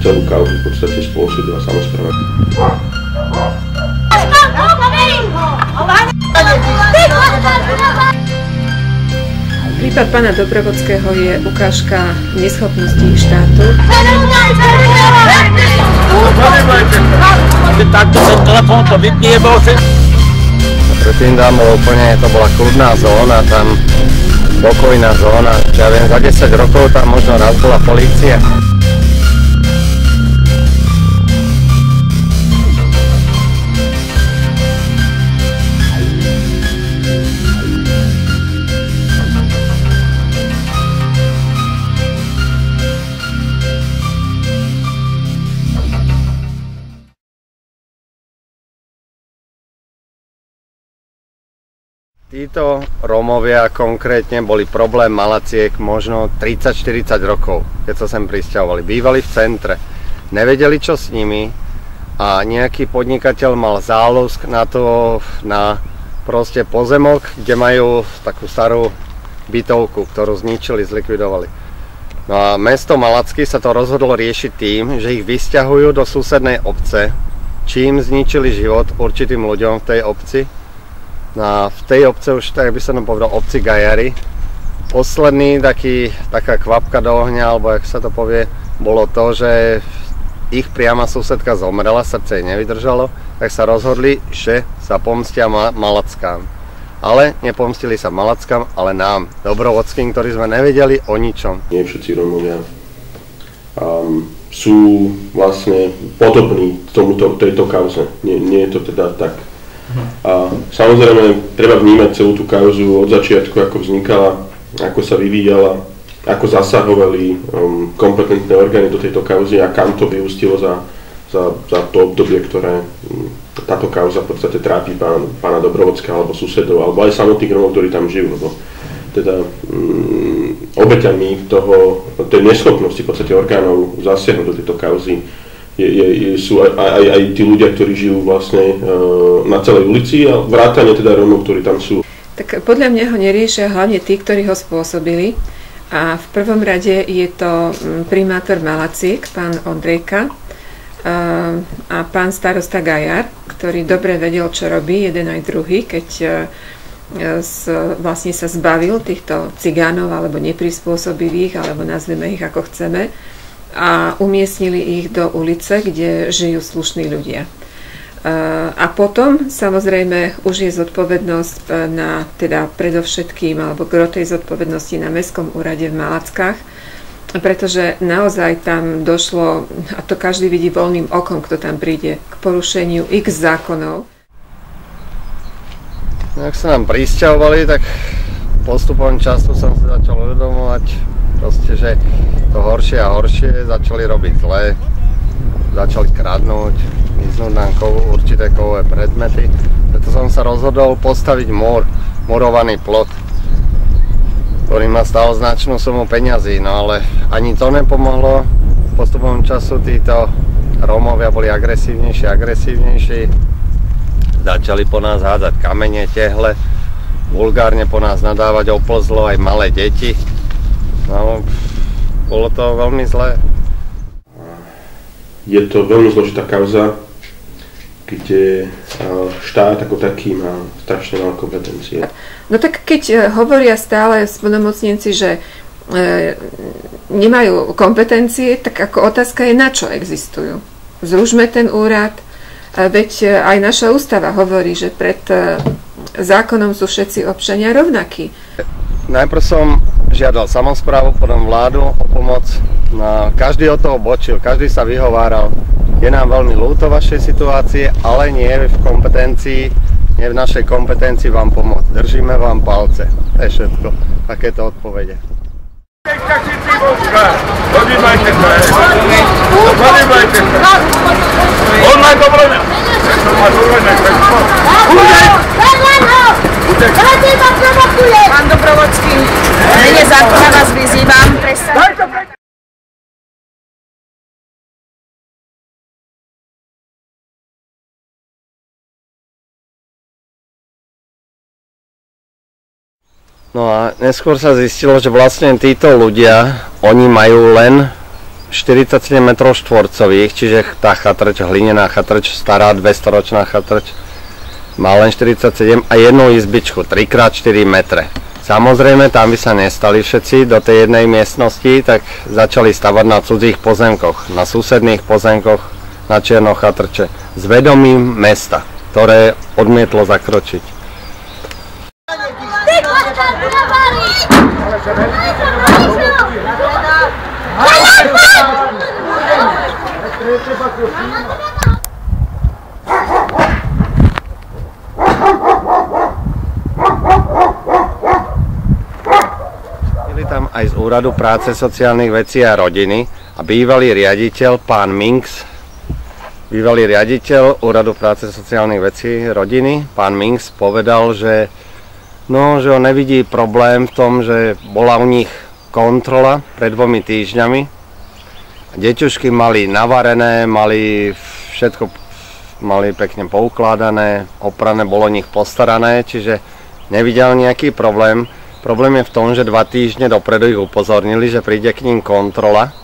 celú kauzu v podstate spôsobila samospráva. Prípad pána Dobrovodského je ukážka neschopnosti štátu. Takto ten telefón to vypnie, Predtým tam to bola kľudná zóna, tam pokojná zóna. Čo ja viem, za 10 rokov tam možno raz bola polícia. Títo Rómovia konkrétne boli problém Malaciek možno 30-40 rokov, keď sa sem prisťahovali. Bývali v centre, nevedeli čo s nimi a nejaký podnikateľ mal záľusk na proste pozemok, kde majú takú starú bytovku, ktorú zničili, zlikvidovali. No a mesto Malacky sa to rozhodlo riešiť tým, že ich vysťahujú do susednej obce, čím zničili život určitým ľuďom v tej obci. No a v tej obce už, tak by som povedal, obci Gajary. Posledný taká kvapka do ohňa, alebo jak sa to povie, bolo to, že ich priama susedka zomrela, srdce jej nevydržalo, tak sa rozhodli, že sa pomstia Malackám. Ale nepomstili sa Malackám, ale nám, Dobrovodským, ktorí sme nevedeli o ničom. Nie všetci Rómovia sú vlastne podobní tejto kauze. Nie je to teda tak. A samozrejme treba vnímať celú tú kauzu od začiatku, ako vznikala, ako sa vyvíjala, ako zasahovali kompetentné orgány do tejto kauzy a kam to vyústilo za to obdobie, ktoré táto kauza v podstate trápi pána Dobrovodského alebo susedov, alebo aj samotných Rómov, ktorí tam žijú, lebo teda obeťami tej neschopnosti v podstate orgánov zasiahnuť do tejto kauzy sú aj tí ľudia, ktorí žijú vlastne na celej ulici a vrátane teda Rómov, ktorí tam sú. Tak podľa mňa ho neriešia hlavne tí, ktorí ho spôsobili. A v prvom rade je to primátor Malaciek, pán Ondrejka, a pán starosta Gajar, ktorý dobre vedel, čo robí, jeden aj druhý, keď vlastne sa zbavil týchto cigánov alebo neprispôsobivých, alebo nazveme ich ako chceme, a umiestnili ich do ulice, kde žijú slušní ľudia. A potom samozrejme už je zodpovednosť teda predovšetkým, alebo gro tej zodpovednosti na Mestskom úrade v Malackách, pretože naozaj tam došlo, a to každý vidí voľným okom, kto tam príde, k porušeniu x zákonov. Ak sa nám prisťahovali, tak postupom času som sa začal uvedomovať, proste, že to horšie a horšie, začali robiť zle, začali kradnúť, miznúť nám určité kovové predmety. Preto som sa rozhodol postaviť murovaný plot, ktorý ma stal značnú sumu peňazí, no ale ani to nepomohlo. Postupom času títo Rómovia boli agresívnejší, začali po nás hádzať kamene, tehle, vulgárne po nás nadávať, oplzlo aj malé deti. No, bolo to veľmi zlé. Je to veľmi zložitá kauza, kde štát ako taký má strašne veľa kompetencie. No tak keď hovoria stále splnomocnenci, že nemajú kompetencie, tak ako otázka je, na čo existujú. Zrušme ten úrad, veď aj naša ústava hovorí, že pred zákonom sú všetci občania rovnakí. Najprv som žiadal samosprávu, potom vládu o pomoc. No, každý od toho bočil, každý sa vyhováral. Je nám veľmi ľúto vašej situácie, ale nie je v našej kompetencii vám pomôcť. Držíme vám palce. To je všetko. Takéto odpovede. Pán Dobrovodský, v mene zákona vás vyzývam, prestaňte. No a neskôr sa zistilo, že vlastne títo ľudia, oni majú len 47 metrov štvorcových, čiže tá chatrč, hlinená chatrč, stará 200-ročná chatrč, má len 47 a jednu izbičku, 3x4 metre. Samozrejme, tam by sa nestali všetci do tej jednej miestnosti, tak začali stavať na cudzích pozemkoch, na susedných pozemkoch, na Černochatrče, s vedomím mesta, ktoré odmietlo zakročiť. Tam aj z Úradu práce, sociálnych vecí a rodiny a bývalý riaditeľ, pán Minks, bývalý riaditeľ Úradu práce, sociálnych vecí a rodiny, pán Minks povedal, že on nevidí problém v tom, že bola u nich kontrola pred 2 týždňami. Deťušky mali navarené, mali všetko, mali pekne poukladané, oprané, bolo o nich postarané, čiže nevidel nejaký problém. Problém je v tom, že 2 týždne dopredu ich upozornili, že príde k ním kontrola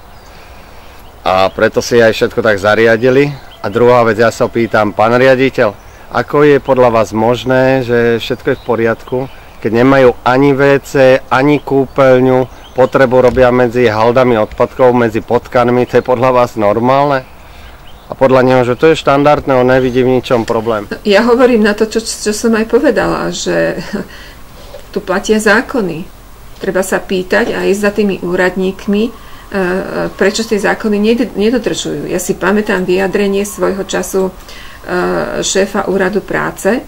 a preto si aj všetko tak zariadili. A druhá vec, ja sa pýtam, pán riaditeľ, ako je podľa vás možné, že všetko je v poriadku, keď nemajú ani WC, ani kúpeľňu, potrebu robia medzi haldami odpadkov, medzi potkanmi, to je podľa vás normálne? A podľa neho, že to je štandardné, on nevidí v ničom problém. Ja hovorím na to, čo som aj povedala, že tu platia zákony. Treba sa pýtať aj za tými úradníkmi, prečo tie zákony nedodržujú. Ja si pamätám vyjadrenie svojho času šéfa úradu práce,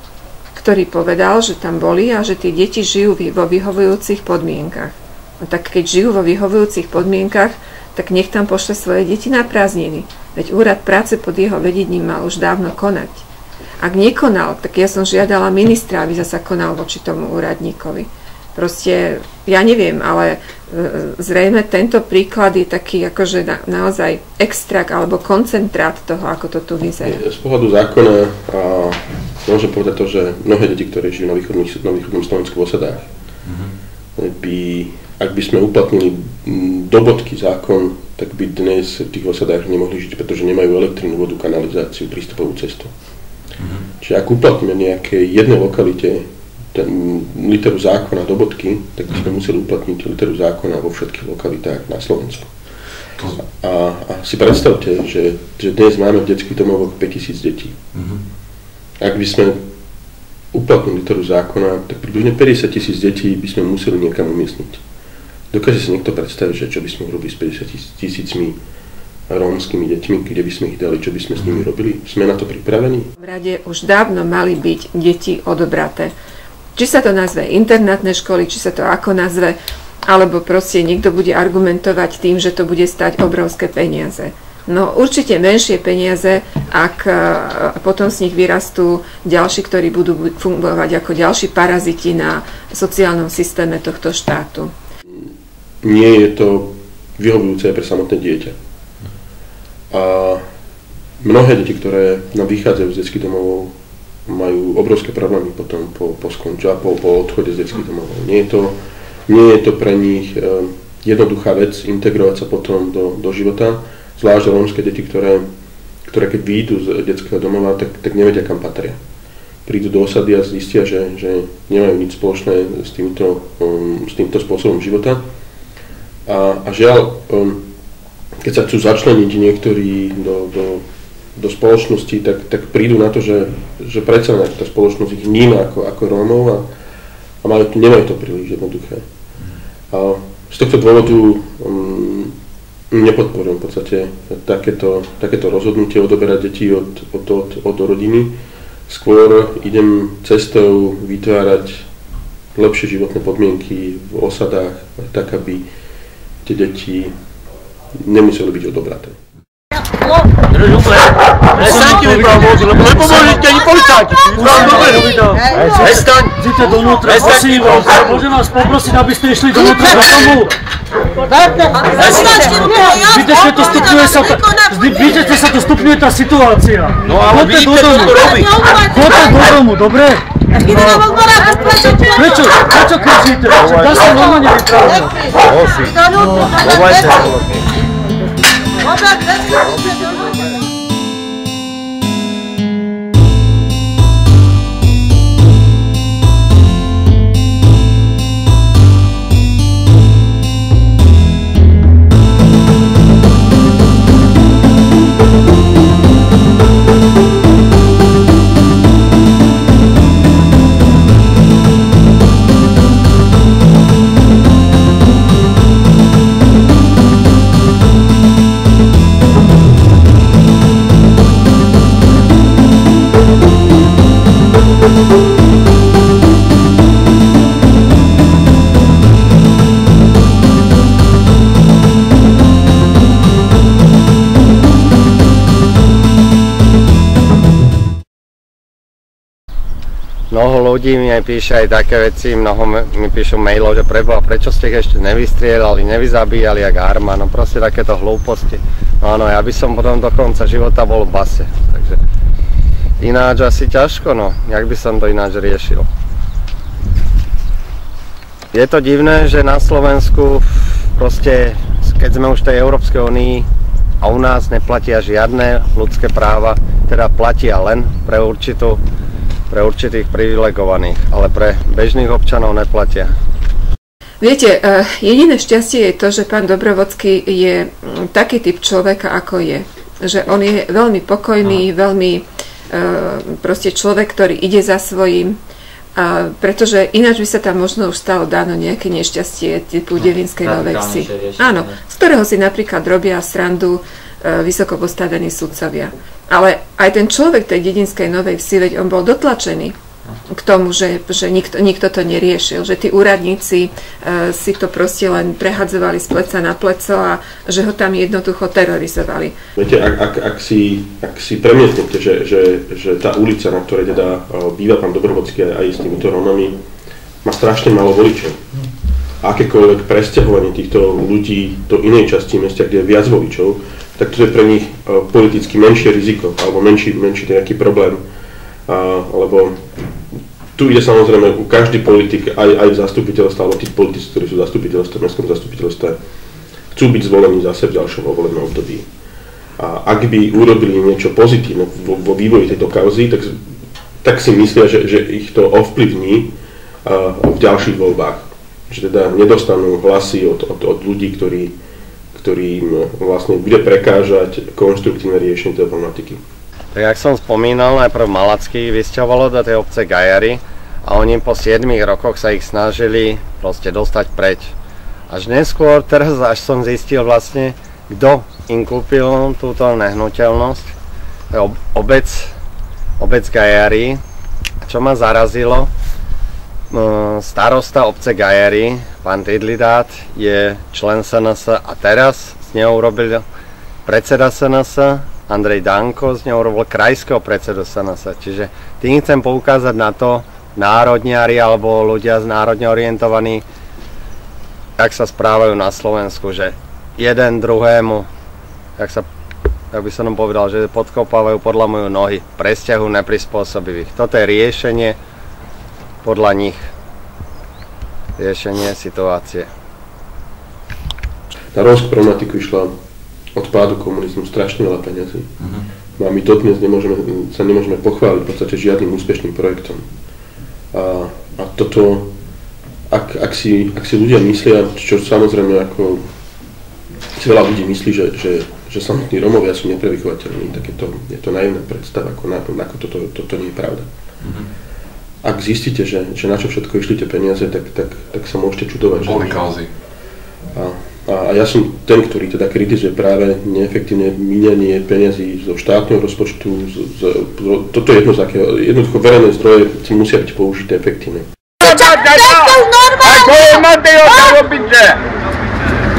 ktorý povedal, že tam boli a že tie deti žijú vo vyhovujúcich podmienkach. No tak keď žijú vo vyhovujúcich podmienkach, tak nech tam pošle svoje deti na prázdniny. Veď úrad práce pod jeho vedením mal už dávno konať. Ak nekonal, tak ja som žiadala ministra, aby zasa konal voči tomu úradníkovi. Proste, ja neviem, ale zrejme tento príklad je taký akože naozaj extrakt alebo koncentrát toho, ako to tu vyzerá. Z pohľadu zákona môžem povedať to, že mnohé deti, ktoré žijú na východnom Slovensku v osadách, ak by sme uplatnili do bodky zákon, tak by dnes v tých osadách nemohli žiť, pretože nemajú elektrínu, vodu, kanalizáciu, prístupovú cestu. Čiže ak uplatníme nejakej jednej lokalite literu zákona do bodky, tak by sme museli uplatniť literu zákona vo všetkých lokalitách na Slovensku. A si predstavte, že dnes máme v detských domovoch 5000 detí. Ak by sme uplatnili literu zákona, tak približne 50 000 detí by sme museli niekam umiestniť. Dokáže si niekto predstaviť, že čo by sme urobili s 50 000 rómskymi deťmi, kde by sme ich dali, čo by sme s nimi robili? Sme na to pripravení? V rade už dávno mali byť deti odobraté. Či sa to nazve internátne školy, či sa to ako nazve, alebo proste niekto bude argumentovať tým, že to bude stať obrovské peniaze. No určite menšie peniaze, ak potom z nich vyrastú ďalší, ktorí budú fungovať ako ďalší paraziti na sociálnom systéme tohto štátu. Nie je to vyhovujúce pre samotné dieťa. A mnohé deti, ktoré nám vychádzajú z detských domovov, majú obrovské problémy potom po odchode z detských domovov. Nie je to pre nich jednoduchá vec integrovať sa potom do života, zvlášť rómske deti, ktoré keď výjdu z detského domova, tak nevedia, kam patria. Prídu do osady a zistia, že nemajú nič spoločné s týmto spôsobom života. A žiaľ, keď sa chcú začleniť niektorí do spoločnosti, tak prídu na to, že predsa tá spoločnosť ich vníma ako Rómov a nemajú to príliš jednoduché. A z tohto dôvodu nepodporujem v podstate takéto rozhodnutie odoberať deti od rodiny. Skôr idem cestou vytvárať lepšie životné podmienky v osadách, tak aby tie deti nemuseli byť odobraté. Prestaňte mi pomôcť, lebo nepomôžete ani policajti. Prestaň! Idite donútra, prosím vás, môžem vás poprosiť, aby ste išli donútra do domu. Vidíte, sa to stupňuje tá situácia. No ale vidíte, čo to robí. Choďte do domu, dobre? Prečo kričíte? Dá sa normálne vyprávať. Mnoho ľudí mi aj píše aj také veci, mnoho mi píšu mailov, že preboha, prečo ste ich ešte nevystrieľali, nevyzabíjali jak arma, no proste takéto hlúposti. No áno, ja by som potom do konca života bol v base, takže ináč asi ťažko, no, jak by som to ináč riešil. Je to divné, že na Slovensku proste, keď sme už v tej Európskej únii a u nás neplatia žiadne ľudské práva, teda platia len pre určitých privilegovaných, ale pre bežných občanov neplatia. Viete, jediné šťastie je to, že pán Dobrovodský je taký typ človeka, ako je. Že on je veľmi pokojný, veľmi proste človek, ktorý ide za svojím, pretože ináč by sa tam možno už stalo dáno nejaké nešťastie typu Devinskej Novej Vsi. Áno, z ktorého si napríklad robia srandu vysoko postavení sudcovia. Ale aj ten človek tej Dedinskej Novej Vsi, veď on bol dotlačený k tomu, že nikto to neriešil, že tí úradníci si to proste len prehadzovali z pleca na pleco a že ho tam jednoducho terorizovali. Viete, ak si premietnete, že tá ulica, na ktorej teda býva pán Dobrovodský aj s týmito Rómami, má strašne málo voličov. Akékoľvek presťahovanie týchto ľudí do inej časti mesta, kde je viac voličov, tak to je pre nich politicky menšie riziko, alebo menší nejaký problém. Lebo tu ide samozrejme u každý politik, aj v zastupiteľstve, alebo tí politici, ktorí sú v zastupiteľstve, v mestskom zastupiteľstve, chcú byť zvolení zase v ďalšom volebnom období. A ak by urobili niečo pozitívne vo vývoji tejto kauzy, tak si myslia, že ich to ovplyvní v ďalších voľbách. Že teda nedostanú hlasy od ľudí, ktorým vlastne bude prekážať konštruktívne riešenie tej problematiky. Tak jak som spomínal, najprv Malacký vysťahovalo do tej obce Gajary a oni po 7 rokoch sa ich snažili proste dostať preč. Až neskôr, teraz až som zistil vlastne, kto im kúpil túto nehnuteľnosť. Obec Gajary. Čo ma zarazilo, starosta obce Gajary, pán Tidlidát, je člen SNS a teraz z neho urobil predseda SNS, Andrej Danko, z neho urobil krajského predsedu SNS. Čiže tým chcem poukázať na to, národniari alebo ľudia z národne orientovaní, jak sa správajú na Slovensku, že jeden druhému, jak by som povedal, že podkopávajú, podlamujú nohy, presťahujú neprispôsobivých. Toto je riešenie podľa nich. Riešenie situácie. Na rómsku problematiku išla od pádu komunizmu strašne veľa peniazí. No a my dodnes sa nemôžeme pochváliť v podstate žiadnym úspešným projektom. A toto, ak si ľudia myslia, čo samozrejme ako si veľa ľudí myslí, že samotní Rómovia sú neprevychovateľní, tak je to naivná predstava, ako toto nie je pravda. Ak zistíte, že na čo všetko išli tie peniaze, tak sa môžete čudovať. Boli kauzy. A ja som ten, ktorý teda kritizuje práve neefektívne míňanie peniazí zo štátneho rozpočtu. Toto je jednoducho verejné zdroje musia byť použité efektívne. Ako je Mateo, to robíte?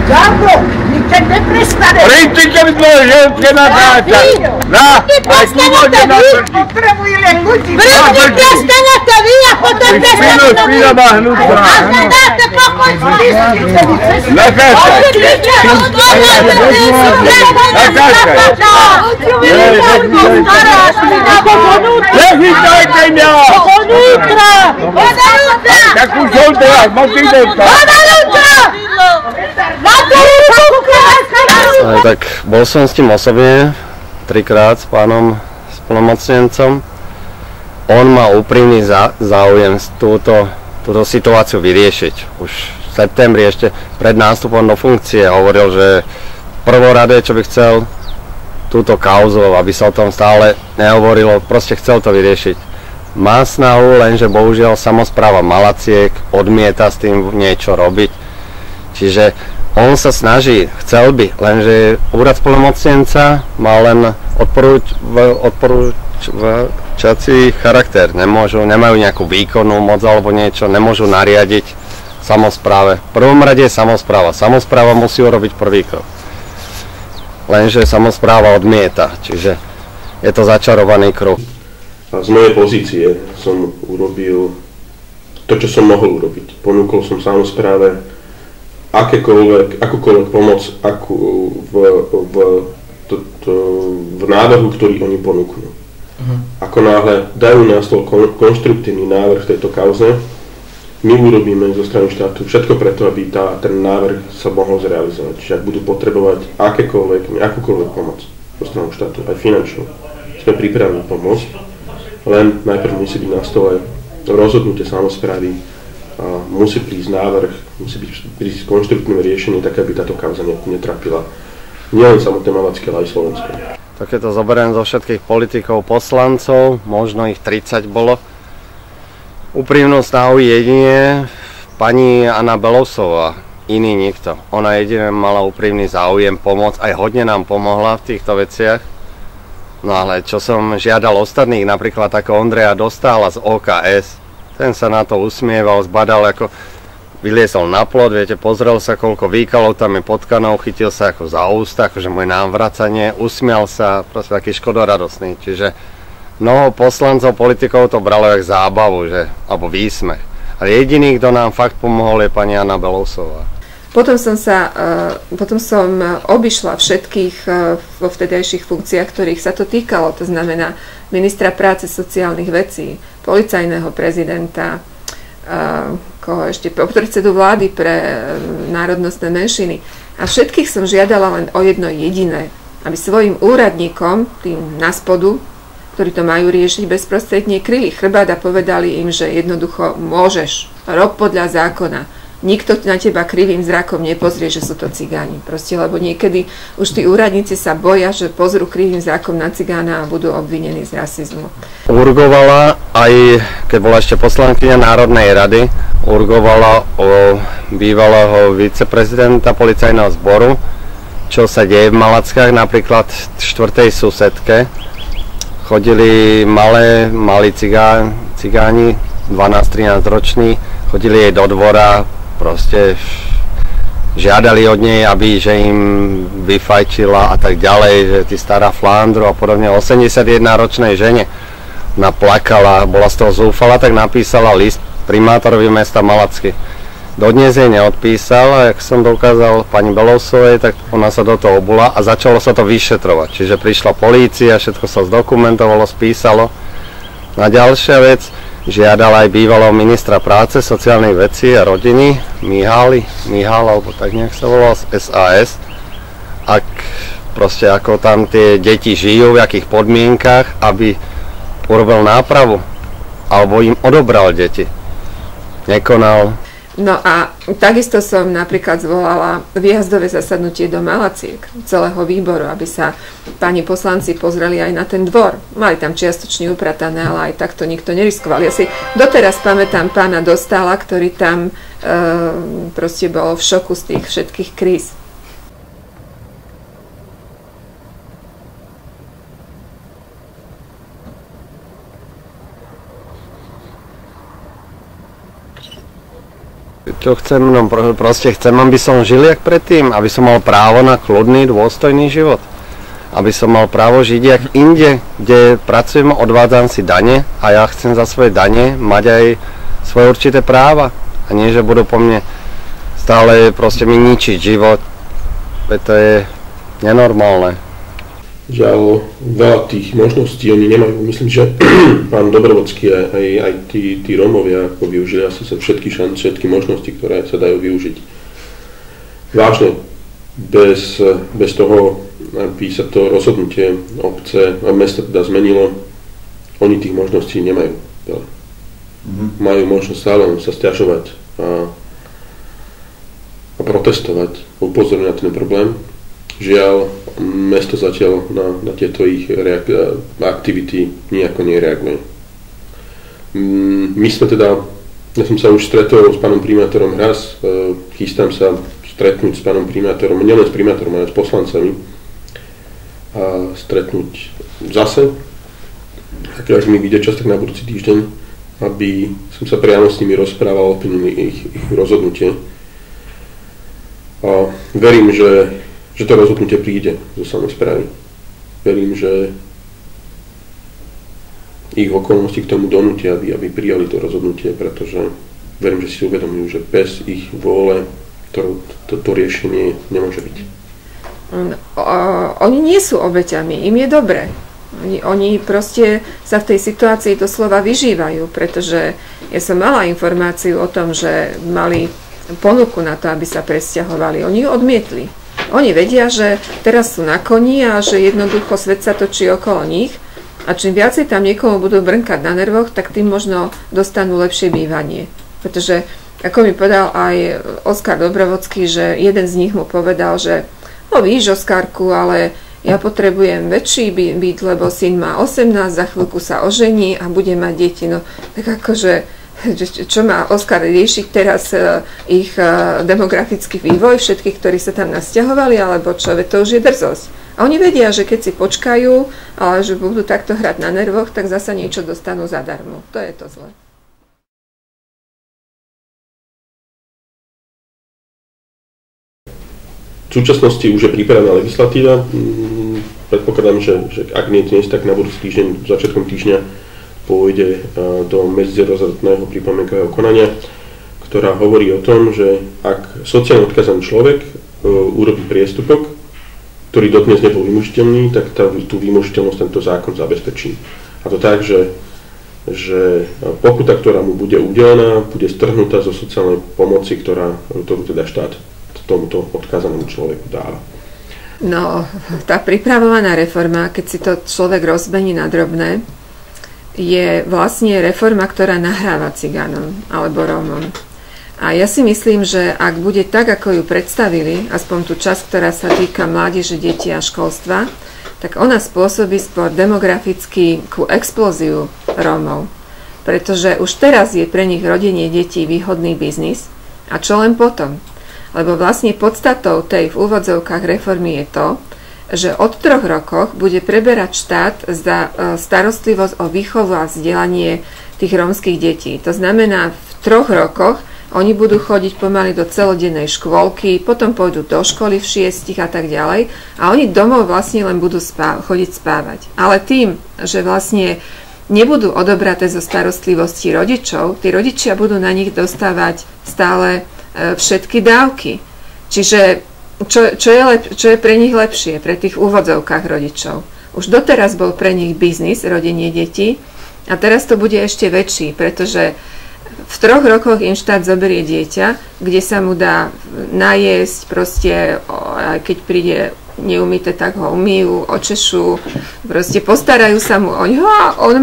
Ďako, nikde neprestane. Príďte mi tvoje ženské natáčať. Na, aj tu môže natáčať. Potrebujeme ľudí. Príďte, prestanete vy a potom prestanete vy. Spína má hnútra. A nedáte pokoj s písnice. Natáčaj. Nechytajte mňa. Ponútra. Tak už som teraz, máte jdete. Na to ruku, Tak bol som s tým osobne 3-krát s pánom splnomocnencom. On má úprimný záujem túto situáciu vyriešiť. Už v septembri ešte pred nástupom do funkcie hovoril, že prvorade, čo by chcel túto kauzu, aby sa o tom stále nehovorilo, proste chcel to vyriešiť. Má snahu, lenže bohužiaľ samospráva Malaciek odmieta s tým niečo robiť. Čiže on sa snaží, chcel by, lenže úrad splnomocnenca má len odporúčací charakter. Nemajú nejakú výkonnú moc alebo niečo, nemôžu nariadiť samospráve. V prvom rade je samospráva. Samospráva musí urobiť prvý krok. Lenže samospráva odmieta, čiže je to začarovaný kruh. A z mojej pozície som urobil to, čo som mohol urobiť. Ponúkol som samospráve akúkoľvek pomoc, v návrhu, ktorý oni ponúknú. Ako náhle dajú na stôl konštruktívny návrh v tejto kauze, my urobíme zo strany štátu všetko preto, aby ten návrh sa mohol zrealizovať. Čiže ak budú potrebovať akúkoľvek pomoc zo strany štátu, aj finančnú, sme pripravení pomôcť, len najprv musí byť na stole rozhodnutie samosprávy, musí prísť návrh, musí prísť konštruktívne riešenie, tak aby táto kauza netrapila nielen samotné Malacké, ale aj Slovensko. Tak keď to zoberiem zo všetkých politikov, poslancov, možno ich 30 bolo, úprimnú snahu jedine pani Anna Belousová, iný nikto. Ona jedine mala úprimný záujem pomôcť, aj hodne nám pomohla v týchto veciach. No ale čo som žiadal ostatných, napríklad ako Ondreja Dostála z OKS, ten sa na to usmieval, zbadal, ako vyliesol na plot, viete, pozrel sa, koľko výkalov tam je potkanov, chytil sa ako za ústa, akože moje návracanie, usmial sa, proste taký škodoradosný. Čiže mnoho poslancov, politikov to bralo jak zábavu, alebo výsmech. Ale jediný, kto nám fakt pomohol, je pani Anna Belousová. Potom som obišla všetkých vo vtedajších funkciách, ktorých sa to týkalo, to znamená ministra práce, sociálnych vecí, policajného prezidenta, predsedu vlády pre národnostné menšiny. A všetkých som žiadala len o jedno jediné, aby svojim úradníkom, tým na spodu, ktorí to majú riešiť, bezprostredne kryli chrbát a povedali im, že jednoducho môžeš, rob podľa zákona. Nikto na teba krivým zrakom nepozrie, že sú to cigáni. Proste, lebo niekedy už tí úradníci sa boja, že pozrú krivým zrakom na cigána a budú obvinení z rasizmu. Urgovala aj, keď bola ešte poslankyňa Národnej rady, urgovala o bývalého viceprezidenta policajného zboru, čo sa deje v Malackách, napríklad v 4. susedke. Chodili malí cigáni, 12-13 roční, chodili jej do dvora, proste žiadali od nej, aby že im vyfajčila a tak ďalej, že ty stará Flandru a podobne. 81-ročnej žene naplakala, bola z toho zúfala, tak napísala list primátorovi mesta Malacky. Dodnes jej neodpísal a jak som dokázal pani Belousovej, tak ona sa do toho obula a začalo sa to vyšetrovať. Čiže prišla polícia, všetko sa zdokumentovalo, spísalo. A ďalšia vec, žiadal aj bývalého ministra práce, sociálnej veci a rodiny, Mihál, alebo tak nejak sa volal, z SAS. Ako tam tie deti žijú, v akých podmienkach, aby urobil nápravu, alebo im odobral deti. Nekonal. No a takisto som napríklad zvolala výjazdové zasadnutie do Malaciek celého výboru, aby sa páni poslanci pozreli aj na ten dvor. Mali tam čiastočne upratané, ale aj takto nikto neriskoval. Ja si doteraz pamätám pána Dostála, ktorý tam proste bol v šoku z tých všetkých kríz. Čo chcem, no proste chcem, aby som žil jak predtým, aby som mal právo na kľudný, dôstojný život. Aby som mal právo žiť jak inde, kde pracujem, odvádzam si dane a ja chcem za svoje dane mať aj svoje určité práva. A nie, že budú po mne stále proste mi ničiť život. Veď to je nenormálne. Žiaľ, veľa tých možností oni nemajú. Myslím, že pán Dobrovodský aj tí Rómovia využili asi všetky možnosti, ktoré sa dajú využiť. Vážne, bez toho, aby sa to rozhodnutie obce a mesta teda zmenilo, oni tých možností nemajú. Majú možnosť stále sa sťažovať a protestovať, upozorniť na ten problém. Žiaľ, mesto zatiaľ na tieto ich aktivity nejako nereaguje. My sme teda, ja som sa už stretol s pánom primátorom raz, chystám sa stretnúť s pánom primátorom, nielen s primátorom, ale s poslancami a stretnúť zase, ak mi vyjde čas, tak na budúci týždeň, aby som sa priamo s nimi rozprával o ich rozhodnutie. A verím, že to rozhodnutie príde zo samosprávy. Verím, že ich okolnosti k tomu donútia, aby prijali to rozhodnutie, pretože verím, že si uvedomujú, že bez ich vôle to riešenie nemôže byť. Oni nie sú obeťami, im je dobre. Oni proste sa v tej situácii doslova vyžívajú, pretože ja som mala informáciu o tom, že mali ponuku na to, aby sa presťahovali. Oni ju odmietli. Oni vedia, že teraz sú na koni a že jednoducho svet sa točí okolo nich a čím viacej tam niekomu budú brnkať na nervoch, tak tým možno dostanú lepšie bývanie. Pretože, ako mi povedal aj Oskar Dobrovodský, že jeden z nich mu povedal, že no víš, Oskarku, ale ja potrebujem väčší byt, lebo syn má 18, za chvíľku sa ožení a bude mať deti. No tak akože čo má Oskar riešiť teraz ich demografický vývoj, všetkých, ktorí sa tam nasťahovali, alebo čo, to už je drzosť. A oni vedia, že keď si počkajú, ale že budú takto hrať na nervoch, tak zasa niečo dostanú zadarmo. To je to zle. V súčasnosti už je pripravená legislatíva. Predpokladám, že ak nie dnes, tak na budúci týždeň, začiatkom týždňa pôjde do medzirezortného pripomienkového konania, ktorá hovorí o tom, že ak sociálne odkazaný človek urobí priestupok, ktorý dodnes nebol vymožiteľný, tak tú vymožiteľnosť tento zákon zabezpečí. A to tak, že pokuta, ktorá mu bude udelená, bude strhnutá zo sociálnej pomoci, ktorú teda štát tomuto odkazanému človeku dáva. No, tá pripravovaná reforma, keď si to človek rozmení na drobné, je vlastne reforma, ktorá nahráva cigánom alebo Rómom. A ja si myslím, že ak bude tak, ako ju predstavili, aspoň tú časť, ktorá sa týka mládeže, detí a školstva, tak ona spôsobí skôr demografickú explóziu Rómov. Pretože už teraz je pre nich rodenie detí výhodný biznis. A čo len potom? Lebo vlastne podstatou tej v úvodzovkách reformy je to, že od 3 rokoch bude preberať štát za starostlivosť o výchovu a vzdelanie tých rómskych detí. To znamená, v 3 rokoch oni budú chodiť pomaly do celodennej škôlky, potom pôjdu do školy v 6 a tak ďalej a oni domov vlastne len budú chodiť spávať. Ale tým, že vlastne nebudú odobraté zo starostlivosti rodičov, tí rodičia budú na nich dostávať stále všetky dávky. Čiže čo je pre nich lepšie, pre tých úvodzovkách rodičov. Už doteraz bol pre nich biznis, rodenie detí, a teraz to bude ešte väčší, pretože v 3 rokoch im štát zoberie dieťa, kde sa mu dá najesť, proste, keď príde neumyté, tak ho umýjú, očešú, proste postarajú sa mu o ňo a on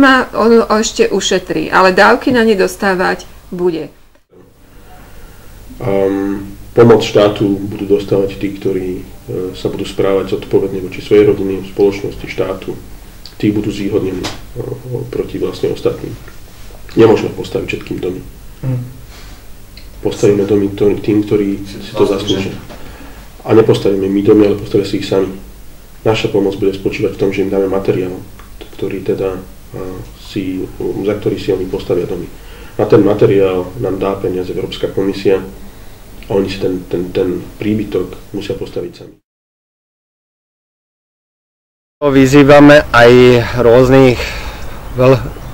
ešte ušetrí, ale dávky na ne dostávať bude. Pomoc štátu budú dostávať tí, ktorí sa budú správať zodpovedne voči svojej rodine, spoločnosti, štátu. Tí budú zvýhodnení proti vlastne ostatným. Nemôžeme postaviť všetkým domy. Postavíme domy tým, ktorí si to zaslúžia. A nepostavíme my domy, ale postavíme si ich sami. Naša pomoc bude spočívať v tom, že im dáme materiál, za ktorý si oni postavia domy. Na ten materiál nám dá peniaze Európska komisia, a oni si ten príbytok musia postaviť sami. Vyzývame aj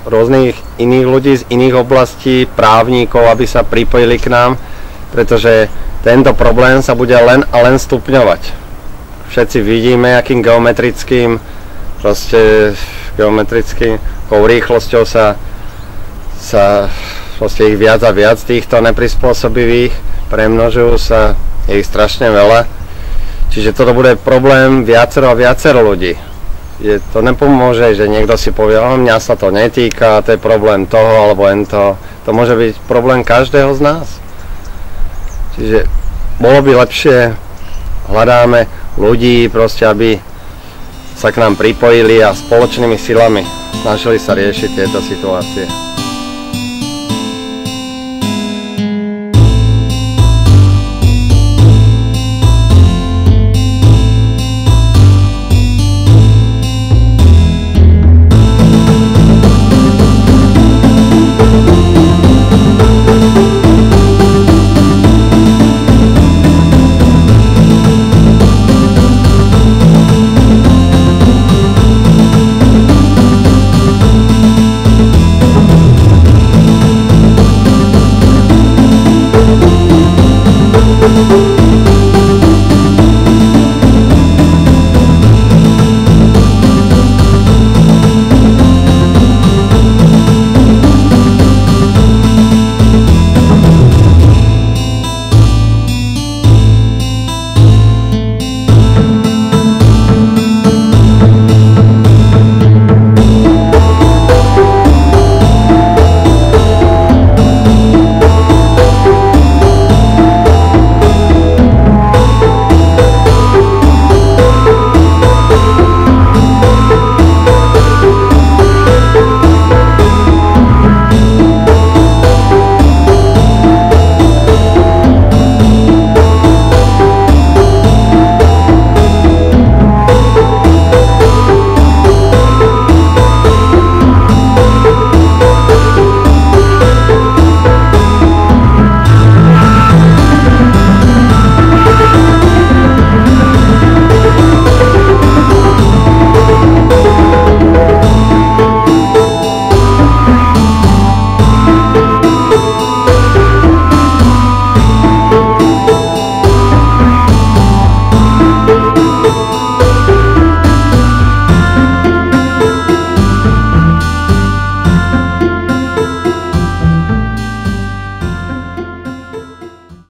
rôznych iných ľudí z iných oblastí, právnikov, aby sa pripojili k nám, pretože tento problém sa bude len a len stupňovať. Všetci vidíme, akým geometrickým rýchlosťou sa ich viac a viac týchto neprispôsobivých, premnožujú sa, je ich strašne veľa. Čiže toto bude problém viacero a viacero ľudí. To nepomôže, že niekto si povie, mňa sa to netýka, to je problém toho alebo toho. To môže byť problém každého z nás. Čiže bolo by lepšie, hľadáme ľudí, proste, aby sa k nám pripojili a spoločnými silami snažili sa riešiť tieto situácie.